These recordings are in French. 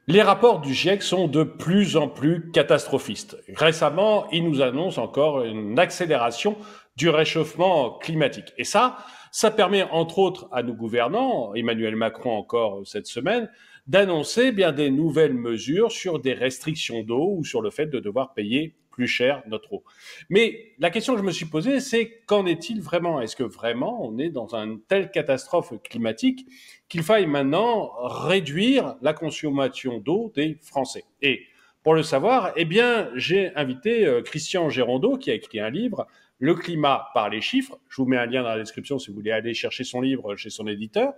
Les rapports du GIEC sont de plus en plus catastrophistes. Récemment, ils nous annoncent encore une accélération du réchauffement climatique. Et ça permet entre autres à nos gouvernants, Emmanuel Macron encore cette semaine, d'annoncer bien des nouvelles mesures sur des restrictions d'eau ou sur le fait de devoir payer plus cher notre eau. Mais la question que je me suis posée, c'est qu'en est-il vraiment? Est-ce que vraiment on est dans une telle catastrophe climatique qu'il faille maintenant réduire la consommation d'eau des Français? Et pour le savoir, eh bien, j'ai invité Christian Gérondeau qui a écrit un livre, Le climat par les chiffres. Je vous mets un lien dans la description si vous voulez aller chercher son livre chez son éditeur.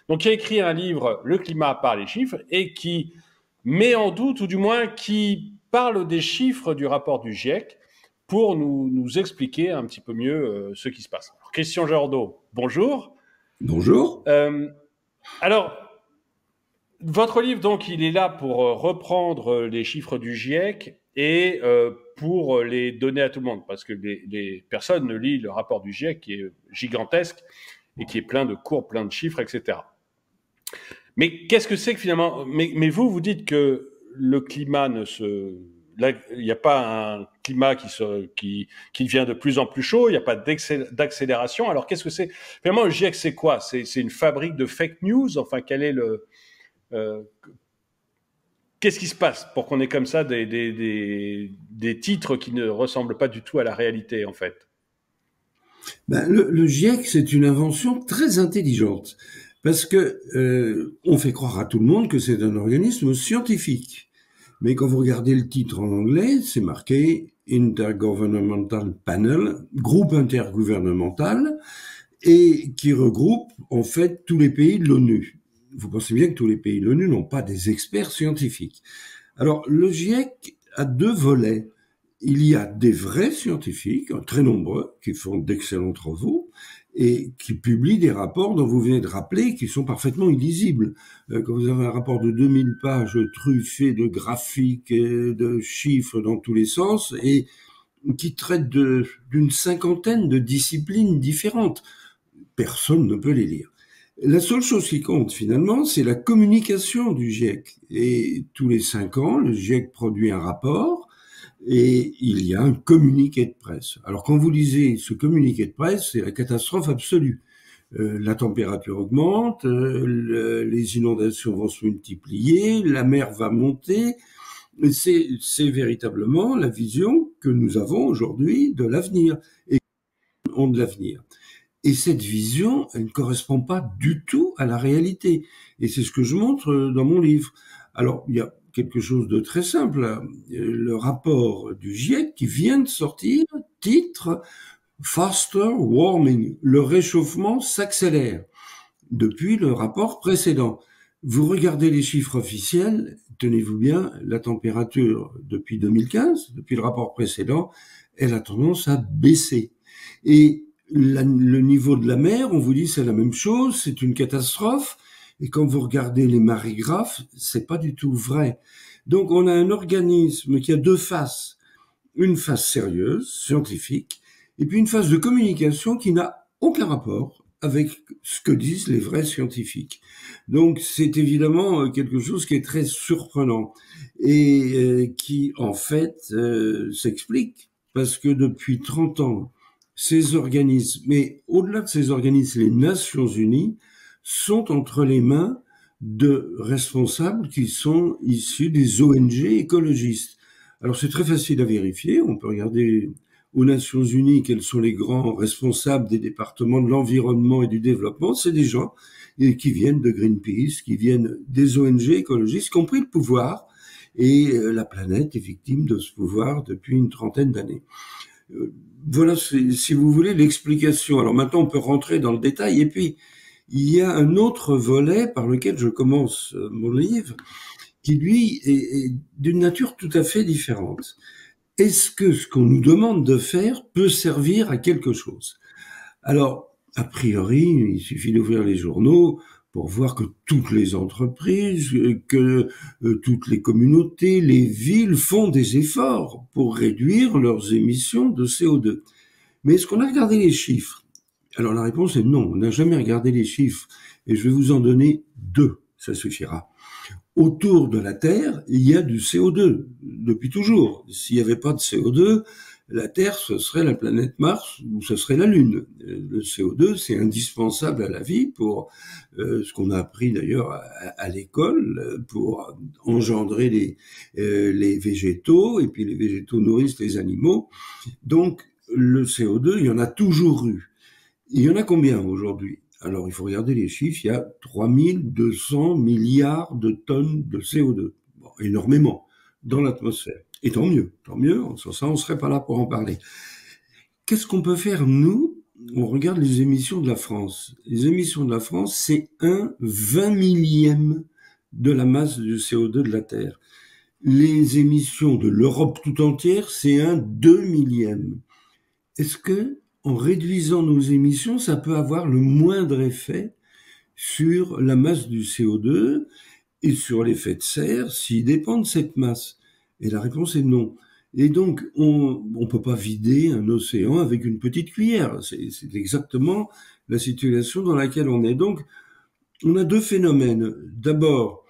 Donc, qui a écrit un livre, Le climat par les chiffres, et qui met en doute, ou du moins qui parle des chiffres du rapport du GIEC pour nous expliquer un petit peu mieux ce qui se passe. Alors, Christian Gérondeau, bonjour. Bonjour. Euh, alors, votre livre, donc, il est là pour reprendre les chiffres du GIEC et pour les donner à tout le monde, parce que les personnes ne lisent le rapport du GIEC qui est gigantesque et qui est plein de courbes, plein de chiffres, etc. Mais qu'est-ce que c'est que finalement mais vous, vous dites que le climat ne se... Là, il n'y a pas un climat qui devient de plus en plus chaud, il n'y a pas d'accélération. Alors qu'est-ce que c'est? Finalement, le GIEC, c'est quoi? C'est une fabrique de fake news? Enfin, quel est le... Euh, qu'est-ce qui se passe pour qu'on ait comme ça des titres qui ne ressemblent pas du tout à la réalité, en fait? Le GIEC, c'est une invention très intelligente parce que on fait croire à tout le monde que c'est un organisme scientifique. Mais quand vous regardez le titre en anglais, c'est marqué Intergovernmental Panel, groupe intergouvernemental, et qui regroupe en fait tous les pays de l'ONU. Vous pensez bien que tous les pays de l'ONU n'ont pas des experts scientifiques. Alors le GIEC a deux volets. Il y a des vrais scientifiques, très nombreux, qui font d'excellents travaux et qui publient des rapports dont vous venez de rappeler, qui sont parfaitement illisibles. Quand vous avez un rapport de 2000 pages truffé de graphiques et de chiffres dans tous les sens et qui traite d'une cinquantaine de disciplines différentes, personne ne peut les lire. La seule chose qui compte finalement, c'est la communication du GIEC. Et tous les 5 ans, le GIEC produit un rapport et il y a un communiqué de presse. Alors quand vous lisez ce communiqué de presse, c'est la catastrophe absolue. La température augmente, les inondations vont se multiplier, la mer va monter. C'est véritablement la vision que nous avons aujourd'hui de l'avenir et ont de l'avenir. Et cette vision, elle ne correspond pas du tout à la réalité. Et c'est ce que je montre dans mon livre. Alors, il y a quelque chose de très simple. Le rapport du GIEC qui vient de sortir, titre Faster Warming. Le réchauffement s'accélère depuis le rapport précédent. Vous regardez les chiffres officiels, tenez-vous bien, la température depuis 2015, depuis le rapport précédent, elle a tendance à baisser. Et le niveau de la mer, on vous dit c'est la même chose, c'est une catastrophe. Et quand vous regardez les marégraphes, c'est pas du tout vrai. Donc on a un organisme qui a deux faces. Une face sérieuse, scientifique, et puis une phase de communication qui n'a aucun rapport avec ce que disent les vrais scientifiques. Donc c'est évidemment quelque chose qui est très surprenant et qui en fait s'explique parce que depuis 30 ans, ces organismes, mais au-delà de ces organismes, les Nations Unies sont entre les mains de responsables qui sont issus des ONG écologistes. Alors c'est très facile à vérifier, on peut regarder aux Nations Unies quels sont les grands responsables des départements de l'environnement et du développement, c'est des gens qui viennent de Greenpeace, qui viennent des ONG écologistes, qui ont pris le pouvoir, et la planète est victime de ce pouvoir depuis une trentaine d'années. Voilà, si vous voulez, l'explication. Alors maintenant, on peut rentrer dans le détail, et puis il y a un autre volet par lequel je commence mon livre, qui lui est d'une nature tout à fait différente. Est-ce que ce qu'on nous demande de faire peut servir à quelque chose? Alors, a priori, il suffit d'ouvrir les journaux pour voir que toutes les entreprises, que toutes les communautés, les villes font des efforts pour réduire leurs émissions de CO2. Mais est-ce qu'on a regardé les chiffres? Alors la réponse est non, on n'a jamais regardé les chiffres. Et je vais vous en donner deux, ça suffira. autour de la Terre, il y a du CO2 depuis toujours. S'il n'y avait pas de CO2, la Terre, ce serait la planète Mars ou ce serait la Lune. Le CO2, c'est indispensable à la vie pour ce qu'on a appris d'ailleurs à l'école, pour engendrer les végétaux, et puis les végétaux nourrissent les animaux. Donc, le CO2, il y en a toujours eu. Il y en a combien aujourd'hui? Alors, il faut regarder les chiffres. Il y a 3200 milliards de tonnes de CO2. Bon, énormément dans l'atmosphère. Et tant mieux. Sans ça, on serait pas là pour en parler. Qu'est-ce qu'on peut faire, nous? On regarde les émissions de la France. Les émissions de la France, c'est 1/20 de la masse du CO2 de la Terre. Les émissions de l'Europe tout entière, c'est 1/2000. Est-ce que, en réduisant nos émissions, ça peut avoir le moindre effet sur la masse du CO2 et sur l'effet de serre s'il dépend de cette masse? Et la réponse est non. Et donc, on peut pas vider un océan avec une petite cuillère. C'est exactement la situation dans laquelle on est. Donc, on a deux phénomènes. D'abord,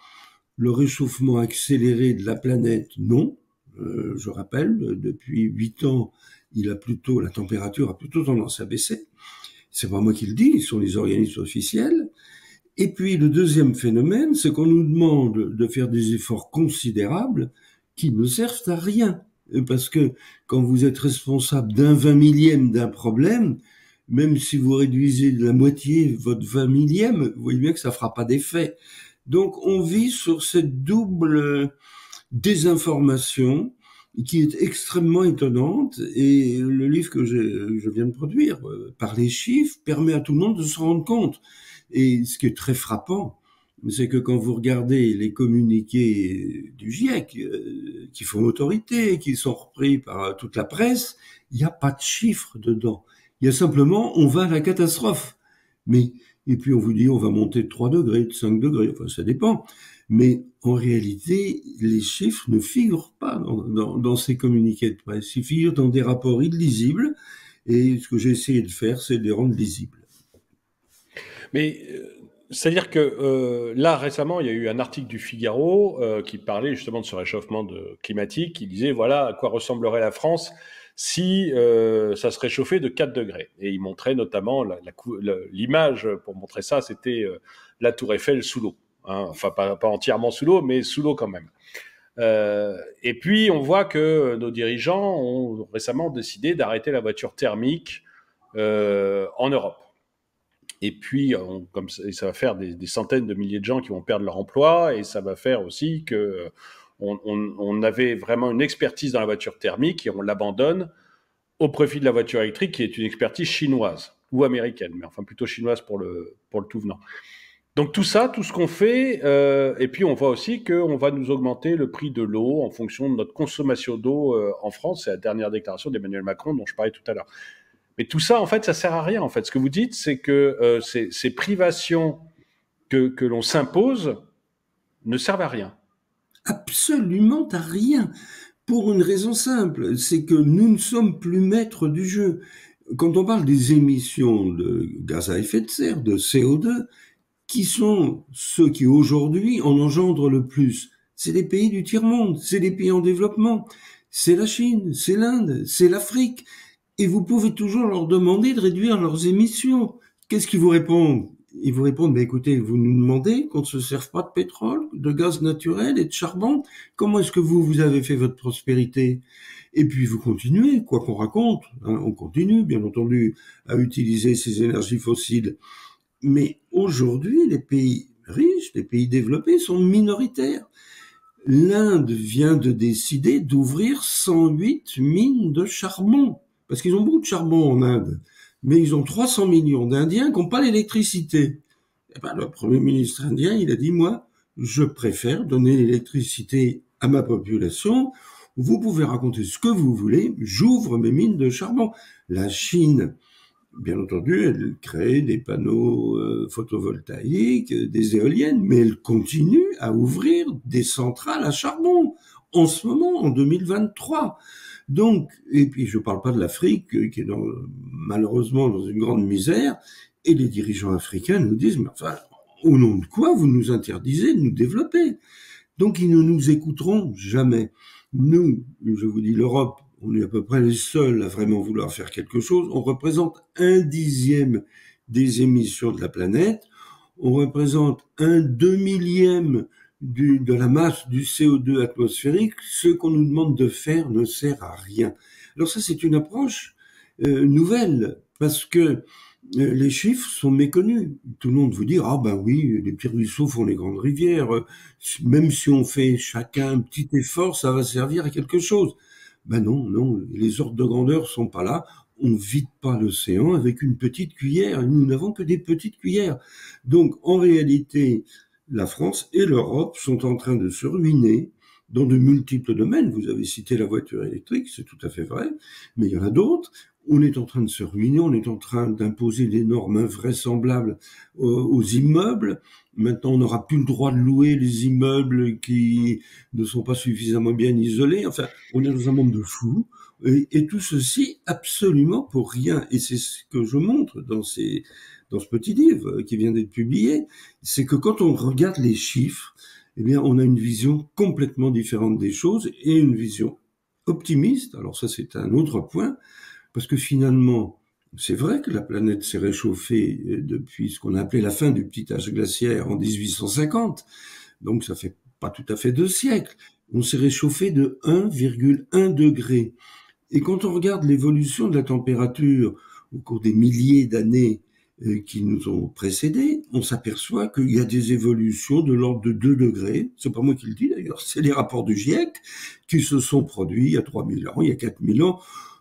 le réchauffement accéléré de la planète, non. Je rappelle, depuis 8 ans, la température a plutôt tendance à baisser. C'est pas moi qui le dis, ce sont les organismes officiels. Et puis, le deuxième phénomène, c'est qu'on nous demande de faire des efforts considérables qui ne servent à rien. Parce que quand vous êtes responsable d'1/20 d'un problème, même si vous réduisez de la moitié votre 20 millième, vous voyez bien que ça fera pas d'effet. Donc, on vit sur cette double désinformation qui est extrêmement étonnante, et le livre que je viens de produire, par les chiffres, permet à tout le monde de se rendre compte. Et ce qui est très frappant, c'est que quand vous regardez les communiqués du GIEC, qui font autorité, qui sont repris par toute la presse, il n'y a pas de chiffres dedans. Il y a simplement, on va à la catastrophe. Et puis on vous dit, on va monter de 3 degrés, de 5 degrés, enfin ça dépend. Mais en réalité, les chiffres ne figurent pas dans ces communiqués de presse. Ils figurent dans des rapports illisibles, et ce que j'ai essayé de faire, c'est de les rendre lisibles. Mais c'est-à-dire que là, récemment, il y a eu un article du Figaro qui parlait justement de ce réchauffement climatique, qui disait, voilà à quoi ressemblerait la France si ça se réchauffait de 4 degrés. Et il montrait notamment, l'image pour montrer ça, c'était la Tour Eiffel sous l'eau. Hein, enfin, pas entièrement sous l'eau, mais sous l'eau quand même. Et puis, on voit que nos dirigeants ont récemment décidé d'arrêter la voiture thermique en Europe. Et puis, comme ça va faire des centaines de milliers de gens qui vont perdre leur emploi, et ça va faire aussi que on avait vraiment une expertise dans la voiture thermique et on l'abandonne au profit de la voiture électrique, qui est une expertise chinoise ou américaine, mais enfin plutôt chinoise pour le tout venant. Donc tout ça, tout ce qu'on fait, et puis on voit aussi qu'on va nous augmenter le prix de l'eau en fonction de notre consommation d'eau en France. C'est la dernière déclaration d'Emmanuel Macron dont je parlais tout à l'heure. Mais tout ça, en fait, ça sert à rien. En fait, ce que vous dites, c'est que ces privations que l'on s'impose ne servent à rien. Absolument à rien. Pour une raison simple, c'est que nous ne sommes plus maîtres du jeu. Quand on parle des émissions de gaz à effet de serre, de CO2, qui sont ceux qui aujourd'hui en engendrent le plus? C'est les pays du tiers-monde, c'est les pays en développement, c'est la Chine, c'est l'Inde, c'est l'Afrique. Et vous pouvez toujours leur demander de réduire leurs émissions. Qu'est-ce qu'ils vous répondent? Ils vous répondent, ben écoutez, vous nous demandez qu'on ne se serve pas de pétrole, de gaz naturel et de charbon. Comment est-ce que vous avez fait votre prospérité? Et puis vous continuez, quoi qu'on raconte, hein, on continue, bien entendu, à utiliser ces énergies fossiles. Mais aujourd'hui, les pays riches, les pays développés sont minoritaires. L'Inde vient de décider d'ouvrir 108 mines de charbon. Parce qu'ils ont beaucoup de charbon en Inde, mais ils ont 300 millions d'Indiens qui n'ont pas l'électricité. Et ben, le Premier ministre indien, il a dit, moi, je préfère donner l'électricité à ma population. Vous pouvez raconter ce que vous voulez, j'ouvre mes mines de charbon. La Chine, bien entendu, elle crée des panneaux photovoltaïques, des éoliennes, mais elle continue à ouvrir des centrales à charbon en ce moment, en 2023. Donc, et puis je ne parle pas de l'Afrique, qui est malheureusement dans une grande misère, et les dirigeants africains nous disent, mais enfin, au nom de quoi vous nous interdisez de nous développer? Donc ils ne nous écouteront jamais. Nous, je vous dis l'Europe, on est à peu près les seuls à vraiment vouloir faire quelque chose. On représente 1/10 des émissions de la planète. On représente 1/2 de la masse du CO2 atmosphérique. Ce qu'on nous demande de faire ne sert à rien. Alors ça, c'est une approche nouvelle, parce que les chiffres sont méconnus. Tout le monde vous dit, ah ben oui, les petits ruisseaux font les grandes rivières. Même si on fait chacun un petit effort, ça va servir à quelque chose. Ben non, non, les ordres de grandeur sont pas là. On ne vide pas l'océan avec une petite cuillère. Nous n'avons que des petites cuillères. Donc, en réalité, la France et l'Europe sont en train de se ruiner dans de multiples domaines. Vous avez cité la voiture électrique, c'est tout à fait vrai, mais il y en a d'autres. On est en train de se ruiner, on est en train d'imposer des normes invraisemblables aux immeubles. Maintenant, on n'aura plus le droit de louer les immeubles qui ne sont pas suffisamment bien isolés. Enfin, on est dans un monde de fous. Et tout ceci absolument pour rien. Et c'est ce que je montre dans ce petit livre qui vient d'être publié. C'est que quand on regarde les chiffres, eh bien, on a une vision complètement différente des choses et une vision optimiste. Alors ça, c'est un autre point. Parce que finalement, c'est vrai que la planète s'est réchauffée depuis ce qu'on a appelé la fin du petit âge glaciaire en 1850. Donc ça fait pas tout à fait 2 siècles. On s'est réchauffé de 1,1 degré. Et quand on regarde l'évolution de la température au cours des milliers d'années qui nous ont précédés, on s'aperçoit qu'il y a des évolutions de l'ordre de 2 degrés. C'est pas moi qui le dis d'ailleurs, c'est les rapports du GIEC qui se sont produits il y a 3000 ans, il y a 4000 ans.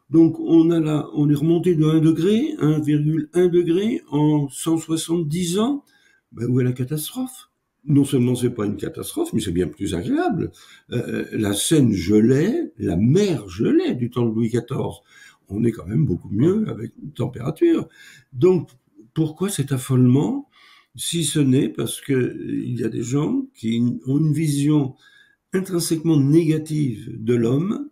Donc on est remonté de 1 degré, 1,1 degré en 170 ans. Ben, où est la catastrophe? Non seulement c'est pas une catastrophe, mais c'est bien plus agréable. La Seine gelait, la mer gelait du temps de Louis XIV. On est quand même beaucoup mieux avec une température. Donc pourquoi cet affolement? Si ce n'est parce que il y a des gens qui ont une vision intrinsèquement négative de l'homme.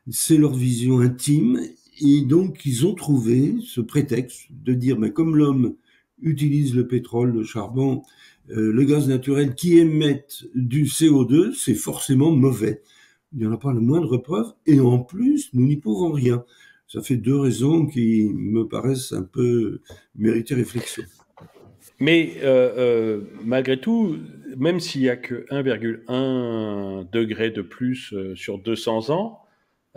C'est leur vision intime, et donc ils ont trouvé ce prétexte de dire, mais comme l'homme utilise le pétrole, le charbon, le gaz naturel qui émettent du CO2, c'est forcément mauvais. Il n'y en a pas la moindre preuve, et en plus, nous n'y pouvons rien. Ça fait 2 raisons qui me paraissent un peu mériter réflexion. Mais malgré tout, même s'il n'y a que 1,1 degré de plus sur 200 ans,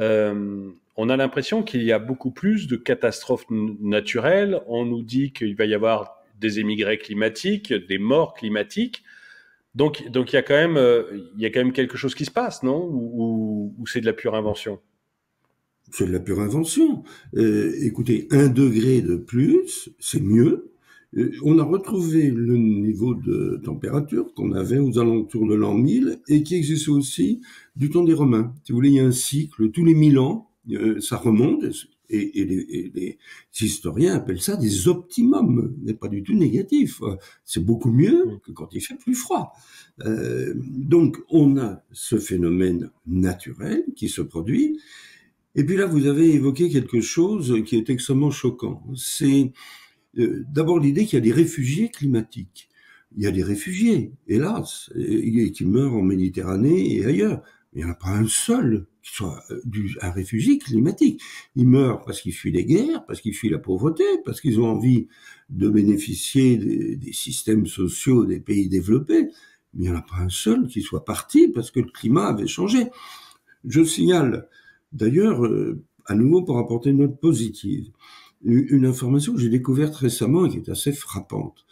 on a l'impression qu'il y a beaucoup plus de catastrophes naturelles. On nous dit qu'il va y avoir des émigrés climatiques, des morts climatiques. Donc il y a quand même quelque chose qui se passe, non? Ou c'est de la pure invention? C'est de la pure invention. Écoutez, 1 degré de plus, c'est mieux. On a retrouvé le niveau de température qu'on avait aux alentours de l'an 1000 et qui existait aussi du temps des Romains. Si vous voulez, il y a un cycle, tous les 1000 ans, ça remonte, et les historiens appellent ça des optimums, n'est pas du tout négatif. C'est beaucoup mieux que quand il fait plus froid. Donc, on a ce phénomène naturel qui se produit. Et puis là, vous avez évoqué quelque chose qui est extrêmement choquant. C'est d'abord l'idée qu'il y a des réfugiés climatiques. Il y a des réfugiés, hélas, qui meurent en Méditerranée et ailleurs. Il n'y en a pas un seul qui soit un réfugié climatique. Ils meurent parce qu'ils fuient les guerres, parce qu'ils fuient la pauvreté, parce qu'ils ont envie de bénéficier des systèmes sociaux des pays développés. Mais il n'y en a pas un seul qui soit parti parce que le climat avait changé. Je signale d'ailleurs, à nouveau pour apporter une note positive, une information que j'ai découverte récemment et qui est assez frappante.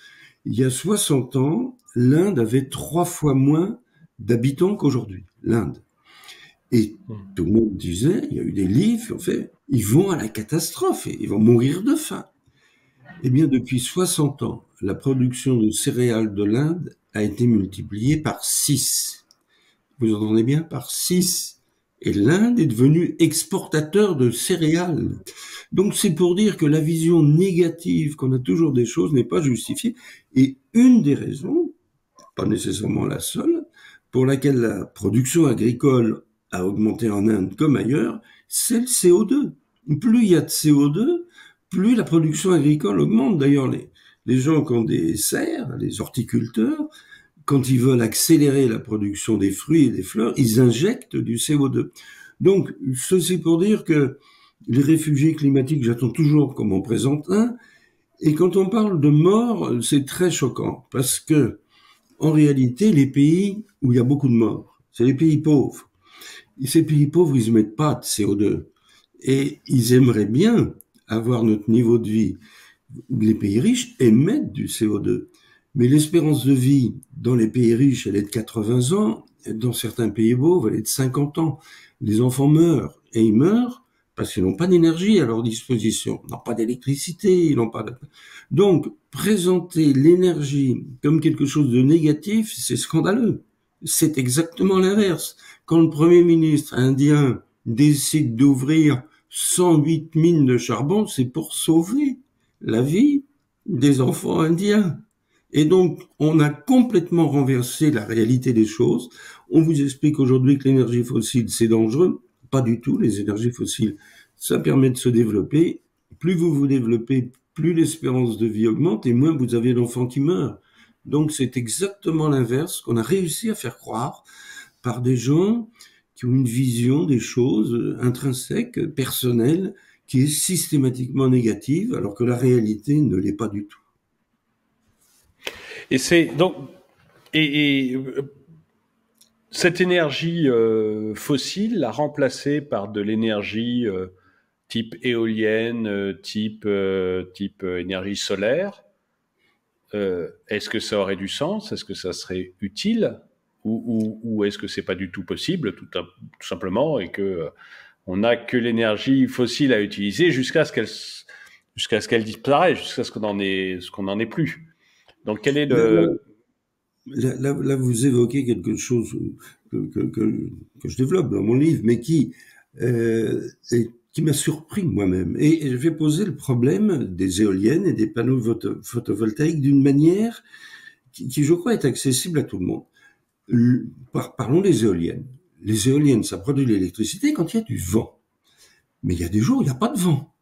Il y a 60 ans, l'Inde avait 3 fois moins d'habitants qu'aujourd'hui. L'Inde. Et tout le monde disait, il y a eu des livres qui ont fait, ils vont à la catastrophe, ils vont mourir de faim. Eh bien, depuis 60 ans, la production de céréales de l'Inde a été multipliée par 6. Vous entendez bien? Par 6. Et l'Inde est devenue exportateur de céréales. Donc c'est pour dire que la vision négative qu'on a toujours des choses n'est pas justifiée. Et une des raisons, pas nécessairement la seule, pour laquelle la production agricole a augmenté en Inde comme ailleurs, c'est le CO2. Plus il y a de CO2, plus la production agricole augmente. D'ailleurs, les gens qui ont des serres, les horticulteurs, quand ils veulent accélérer la production des fruits et des fleurs, ils injectent du CO2. Donc, ceci pour dire que les réfugiés climatiques, j'attends toujours qu'on m'en présente un. Et quand on parle de mort, c'est très choquant parce que, en réalité, les pays où il y a beaucoup de morts, c'est les pays pauvres. Et ces pays pauvres, ils émettent pas de CO2. Et ils aimeraient bien avoir notre niveau de vie. Les pays riches émettent du CO2. Mais l'espérance de vie dans les pays riches, elle est de 80 ans. Dans certains pays pauvres, elle est de 50 ans. Les enfants meurent. Et ils meurent parce qu'ils n'ont pas d'énergie à leur disposition. Ils n'ont pas d'électricité, ils n'ont pas de... Donc, présenter l'énergie comme quelque chose de négatif, c'est scandaleux. C'est exactement l'inverse. Quand le Premier ministre indien décide d'ouvrir 108 mines de charbon, c'est pour sauver la vie des enfants indiens. Et donc, on a complètement renversé la réalité des choses. On vous explique aujourd'hui que l'énergie fossile, c'est dangereux. Pas du tout, les énergies fossiles, ça permet de se développer. Plus vous vous développez, plus l'espérance de vie augmente et moins vous avez d'enfants qui meurent. Donc, c'est exactement l'inverse qu'on a réussi à faire croire par des gens qui ont une vision des choses intrinsèques, personnelles, qui est systématiquement négative, alors que la réalité ne l'est pas du tout. Et c'est donc cette énergie fossile l'a remplacée par de l'énergie type éolienne, type énergie solaire. Est-ce que ça aurait du sens? Est-ce que ça serait utile? Ou est-ce que c'est pas du tout possible, tout simplement, et que on n'a que l'énergie fossile à utiliser jusqu'à ce qu'elle disparaisse, jusqu'à ce qu'on en ait plus. Donc quel est le... Là, vous évoquez quelque chose que je développe dans mon livre, mais qui m'a surpris moi-même. Et je vais poser le problème des éoliennes et des panneaux photovoltaïques d'une manière qui, je crois, est accessible à tout le monde. Parlons des éoliennes. Les éoliennes, ça produit l'électricité quand il y a du vent. Mais il y a des jours où il n'y a pas de vent.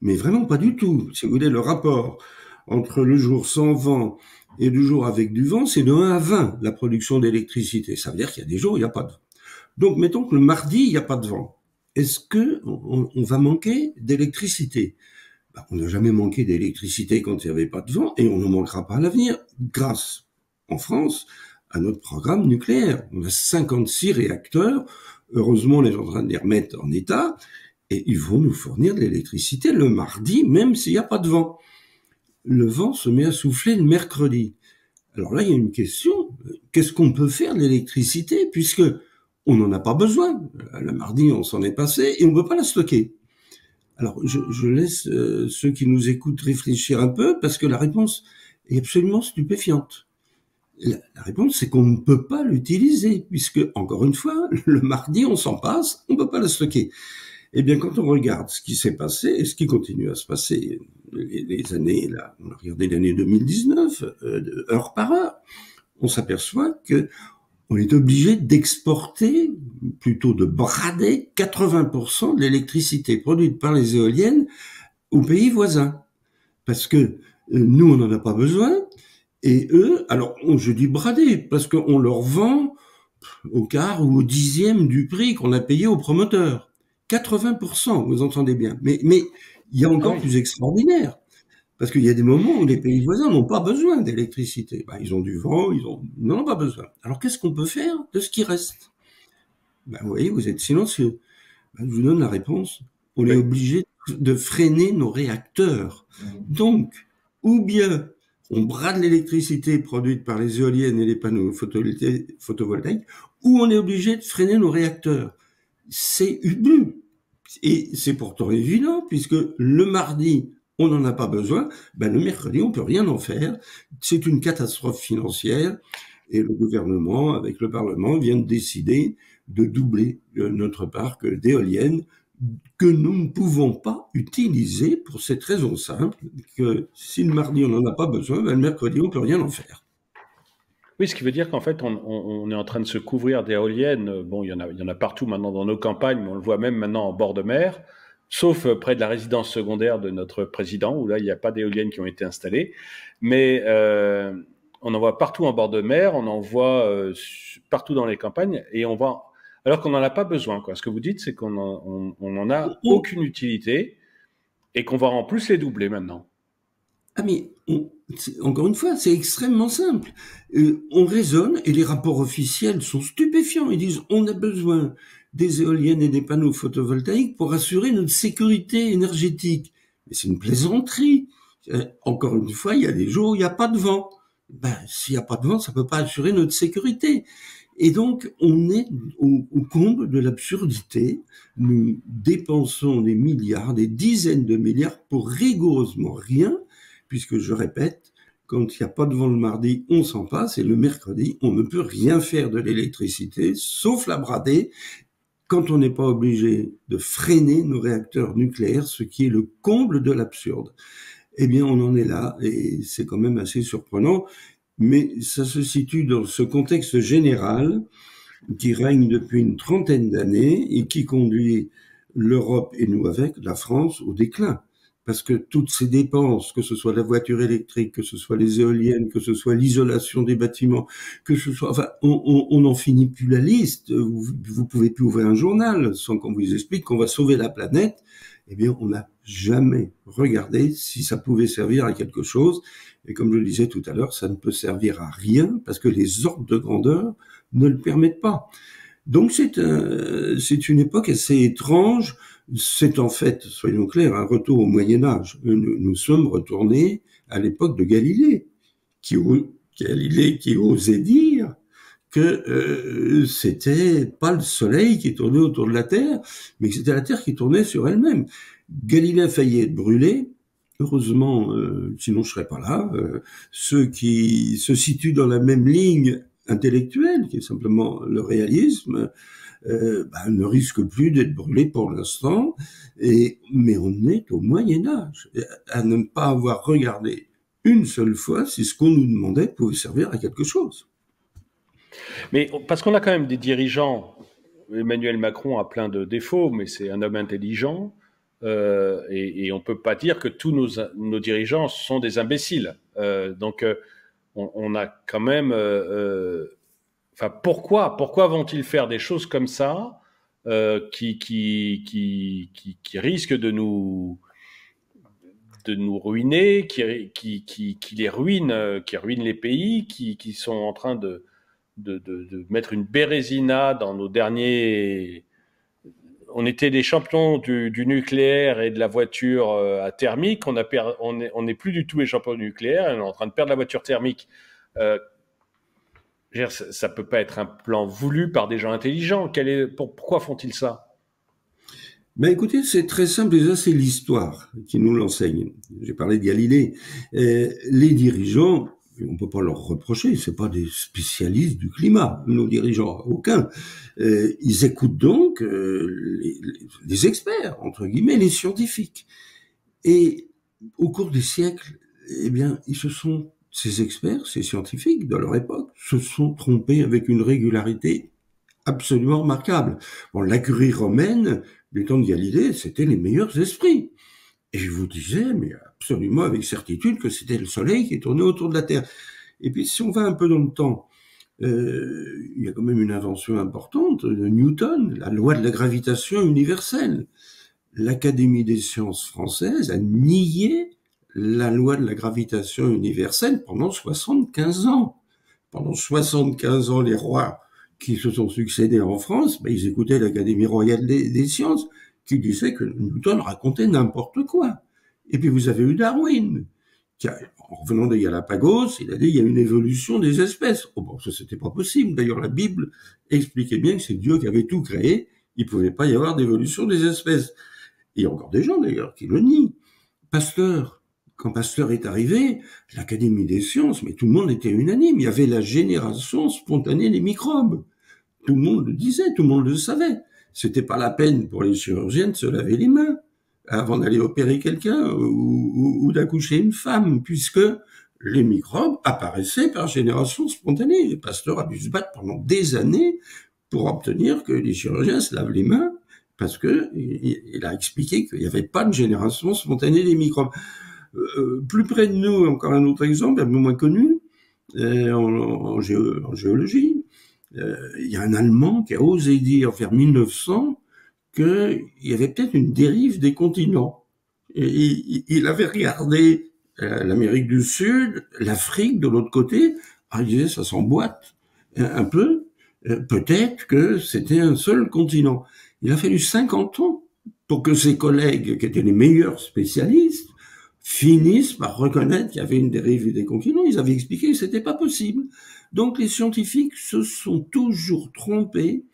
Mais vraiment pas du tout. Si vous voulez, le rapport entre le jour sans vent et le jour avec du vent, c'est de 1 à 20, la production d'électricité. Ça veut dire qu'il y a des jours où il n'y a pas de vent. Donc, mettons que le mardi, il n'y a pas de vent. Est-ce que on va manquer d'électricité? On n'a jamais manqué d'électricité quand il n'y avait pas de vent, et on ne manquera pas à l'avenir, grâce, en France, à notre programme nucléaire. On a 56 réacteurs. Heureusement, on est en train de les remettre en état, et ils vont nous fournir de l'électricité le mardi, même s'il n'y a pas de vent. Le vent se met à souffler le mercredi. Alors là, il y a une question. Qu'est-ce qu'on peut faire de l'électricité, puisque on n'en a pas besoin? Le mardi, on s'en est passé, et on ne peut pas la stocker. Alors, je laisse ceux qui nous écoutent réfléchir un peu, parce que la réponse est absolument stupéfiante. La réponse, c'est qu'on ne peut pas l'utiliser, puisque, encore une fois, le mardi, on s'en passe, on ne peut pas la stocker. Eh bien, quand on regarde ce qui s'est passé, et ce qui continue à se passer, les années, là, on a regardé l'année 2019, heure par heure, on s'aperçoit que on est obligé d'exporter, plutôt de brader 80% de l'électricité produite par les éoliennes aux pays voisins. Parce que nous, on n'en a pas besoin, et eux, alors je dis brader, parce qu'on leur vend au quart ou au dixième du prix qu'on a payé aux promoteurs. 80%, vous entendez bien. Mais il y a encore plus extraordinaire. Parce qu'il y a des moments où les pays voisins n'ont pas besoin d'électricité. Ils ont du vent, ils n'en ont pas besoin. Alors qu'est-ce qu'on peut faire de ce qui reste? Vous voyez, vous êtes silencieux. Je vous donne la réponse. On est obligé de freiner nos réacteurs. Donc, ou bien on brade l'électricité produite par les éoliennes et les panneaux photovoltaïques, ou on est obligé de freiner nos réacteurs. C'est ubu. Et c'est pourtant évident, puisque le mardi, on n'en a pas besoin, le mercredi, on peut rien en faire. C'est une catastrophe financière, et le gouvernement, avec le Parlement, vient de décider de doubler notre parc d'éoliennes que nous ne pouvons pas utiliser pour cette raison simple, que si le mardi, on n'en a pas besoin, le mercredi, on peut rien en faire. Oui, ce qui veut dire qu'en fait, on est en train de se couvrir d'éoliennes. Bon, il y en a partout maintenant dans nos campagnes, mais on le voit même maintenant en bord de mer, sauf près de la résidence secondaire de notre président, où là, il n'y a pas d'éoliennes qui ont été installées. Mais on en voit partout en bord de mer, on en voit partout dans les campagnes, et on voit, alors qu'on n'en a pas besoin, quoi. Ce que vous dites, c'est on en a aucune utilité et qu'on va en plus les doubler maintenant. Ah mais, encore une fois, c'est extrêmement simple. On raisonne et les rapports officiels sont stupéfiants. Ils disent on a besoin des éoliennes et des panneaux photovoltaïques pour assurer notre sécurité énergétique. Mais c'est une plaisanterie. Encore une fois, il y a des jours où il n'y a pas de vent. Ben, s'il n'y a pas de vent, ça peut pas assurer notre sécurité. Et donc, on est au comble de l'absurdité. Nous dépensons des milliards, des dizaines de milliards pour rigoureusement rien, puisque je répète, quand il n'y a pas de vent le mardi, on s'en passe, et le mercredi, on ne peut rien faire de l'électricité, sauf la brader, quand on n'est pas obligé de freiner nos réacteurs nucléaires, ce qui est le comble de l'absurde. Eh bien, on en est là, et c'est quand même assez surprenant, mais ça se situe dans ce contexte général qui règne depuis une trentaine d'années et qui conduit l'Europe et nous avec, la France, au déclin. Parce que toutes ces dépenses, que ce soit la voiture électrique, que ce soit les éoliennes, que ce soit l'isolation des bâtiments, que ce soit, enfin, on n'en finit plus la liste. Vous pouvez plus ouvrir un journal sans qu'on vous explique qu'on va sauver la planète. Eh bien, on n'a jamais regardé si ça pouvait servir à quelque chose. Et comme je le disais tout à l'heure, ça ne peut servir à rien parce que les ordres de grandeur ne le permettent pas. Donc c'est une époque assez étrange. C'est en fait, soyons clairs, un retour au Moyen-Âge. Nous sommes retournés à l'époque de Galilée, qui osait dire que c'était pas le Soleil qui tournait autour de la Terre, mais que c'était la Terre qui tournait sur elle-même. Galilée a failli être brûlé. Heureusement, sinon je serais pas là. Ceux qui se situent dans la même ligne intellectuelle, qui est simplement le réalisme, ne risque plus d'être brûlé pour l'instant. Mais on est au Moyen-Âge. À ne pas avoir regardé une seule fois si ce qu'on nous demandait pouvait servir à quelque chose. Mais parce qu'on a quand même des dirigeants, Emmanuel Macron a plein de défauts, mais c'est un homme intelligent, et on ne peut pas dire que tous nos dirigeants sont des imbéciles. Donc on a quand même... Enfin, pourquoi vont-ils faire des choses comme ça qui risquent de nous ruiner, qui les ruinent, qui ruinent les pays, qui sont en train de mettre une bérésina dans nos derniers... On était des champions du nucléaire et de la voiture à thermique. On n'est plus du tout les champions du nucléaire. On est en train de perdre la voiture thermique. Ça peut pas être un plan voulu par des gens intelligents. Pourquoi font-ils ça? Ben écoutez, c'est très simple, déjà c'est l'histoire qui nous l'enseigne. J'ai parlé de Galilée. Les dirigeants, on peut pas leur reprocher, c'est pas des spécialistes du climat, nos dirigeants, aucun. Ils écoutent donc les experts, entre guillemets, les scientifiques. Et au cours des siècles, eh bien, ces experts, ces scientifiques de leur époque, se sont trompés avec une régularité absolument remarquable. Bon, la curie romaine, du temps de Galilée, c'était les meilleurs esprits. Et je vous disais, mais absolument avec certitude, que c'était le Soleil qui tournait autour de la Terre. Et puis, si on va un peu dans le temps, il y a quand même une invention importante de Newton, la loi de la gravitation universelle. L'Académie des sciences françaises a nié la loi de la gravitation universelle pendant 75 ans. Pendant 75 ans, les rois qui se sont succédés en France, ils écoutaient l'Académie royale des sciences, qui disait que Newton racontait n'importe quoi. Et puis vous avez eu Darwin, qui en revenant des Galapagos, il a dit il y a une évolution des espèces. Oh bon, ça c'était pas possible. D'ailleurs, la Bible expliquait bien que c'est Dieu qui avait tout créé, il pouvait pas y avoir d'évolution des espèces. Et il y a encore des gens d'ailleurs qui le nient. Pasteur, quand Pasteur est arrivé, l'Académie des sciences, mais tout le monde était unanime, il y avait la génération spontanée des microbes. Tout le monde le disait, tout le monde le savait. C'était pas la peine pour les chirurgiens de se laver les mains avant d'aller opérer quelqu'un ou d'accoucher une femme, puisque les microbes apparaissaient par génération spontanée. Et Pasteur a dû se battre pendant des années pour obtenir que les chirurgiens se lavent les mains, parce que il a expliqué qu'il n'y avait pas de génération spontanée des microbes. Plus près de nous, encore un autre exemple, un peu moins connu, en géologie. Il y a un Allemand qui a osé dire vers 1900 qu'il y avait peut-être une dérive des continents. Et il avait regardé l'Amérique du Sud, l'Afrique de l'autre côté, il disait ça s'emboîte un peu, peut-être que c'était un seul continent. Il a fallu 50 ans pour que ses collègues, qui étaient les meilleurs spécialistes, finissent par reconnaître qu'il y avait une dérive des continents. Ils avaient expliqué que c'était pas possible. Donc les scientifiques se sont toujours trompés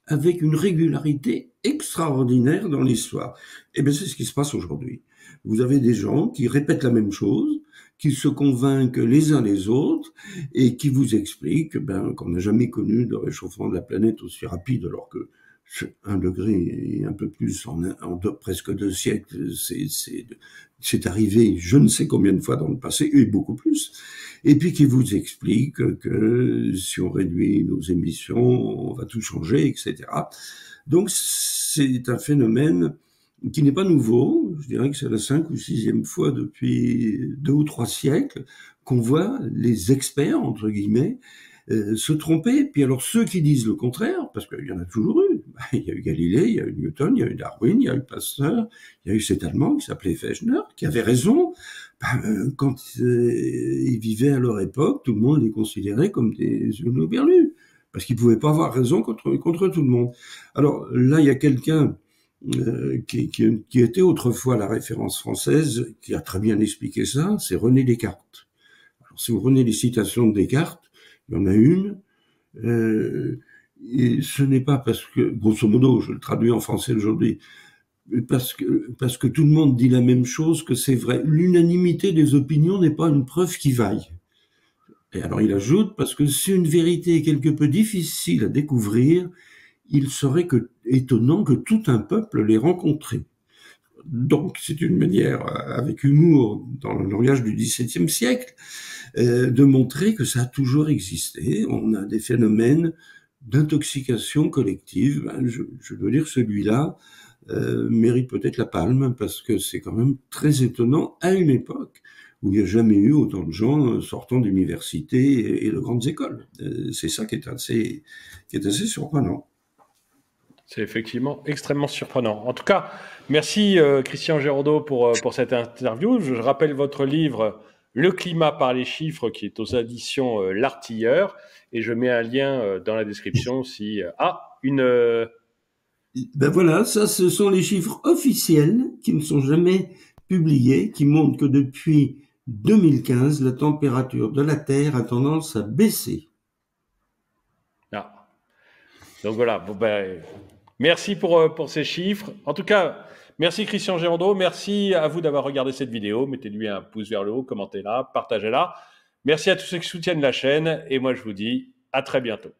avec une régularité extraordinaire dans l'histoire. Et bien c'est ce qui se passe aujourd'hui. Vous avez des gens qui répètent la même chose, qui se convainquent les uns les autres et qui vous expliquent qu'on n'a jamais connu de réchauffement de la planète aussi rapide, alors que 1 degré et un peu plus en presque 2 siècles, c'est arrivé je ne sais combien de fois dans le passé, et beaucoup plus. Et puis qui vous explique que si on réduit nos émissions, on va tout changer, etc. Donc c'est un phénomène qui n'est pas nouveau. Je dirais que c'est la 5e ou 6e fois depuis 2 ou 3 siècles qu'on voit les experts, entre guillemets, se tromper. Puis alors ceux qui disent le contraire, parce qu'il y en a toujours eu, il y a eu Galilée, il y a eu Newton, il y a eu Darwin, il y a eu Pasteur, il y a eu cet Allemand qui s'appelait Fechner, qui avait raison. Quand ils vivaient à leur époque, tout le monde les considérait comme des hurluberlus, parce qu'ils pouvaient pas avoir raison contre tout le monde. Alors là, il y a quelqu'un qui était autrefois la référence française, qui a très bien expliqué ça, c'est René Descartes. Alors si vous prenez les citations de Descartes, il y en a une, et ce n'est pas parce que, grosso modo, je le traduis en français aujourd'hui, parce que tout le monde dit la même chose que c'est vrai. L'unanimité des opinions n'est pas une preuve qui vaille. Et alors il ajoute, parce que si une vérité est quelque peu difficile à découvrir, il serait étonnant que tout un peuple l'ait rencontrée. Donc c'est une manière, avec humour, dans le langage du XVIIe siècle, de montrer que ça a toujours existé. On a des phénomènes d'intoxication collective. Je veux dire, celui-là mérite peut-être la palme, parce que c'est quand même très étonnant à une époque où il n'y a jamais eu autant de gens sortant d'universités et de grandes écoles. C'est ça qui est assez surprenant. C'est effectivement extrêmement surprenant. En tout cas, merci Christian Giraudot pour cette interview. Je rappelle votre livre Le climat par les chiffres, qui est aux éditions L'Artilleur, et je mets un lien dans la description si Ben voilà, ça ce sont les chiffres officiels qui ne sont jamais publiés, qui montrent que depuis 2015, la température de la Terre a tendance à baisser. Ah. Donc voilà, merci pour ces chiffres. En tout cas, merci Christian Giraudot, merci à vous d'avoir regardé cette vidéo. Mettez-lui un pouce vers le haut, commentez-la, partagez-la. Merci à tous ceux qui soutiennent la chaîne, et moi je vous dis à très bientôt.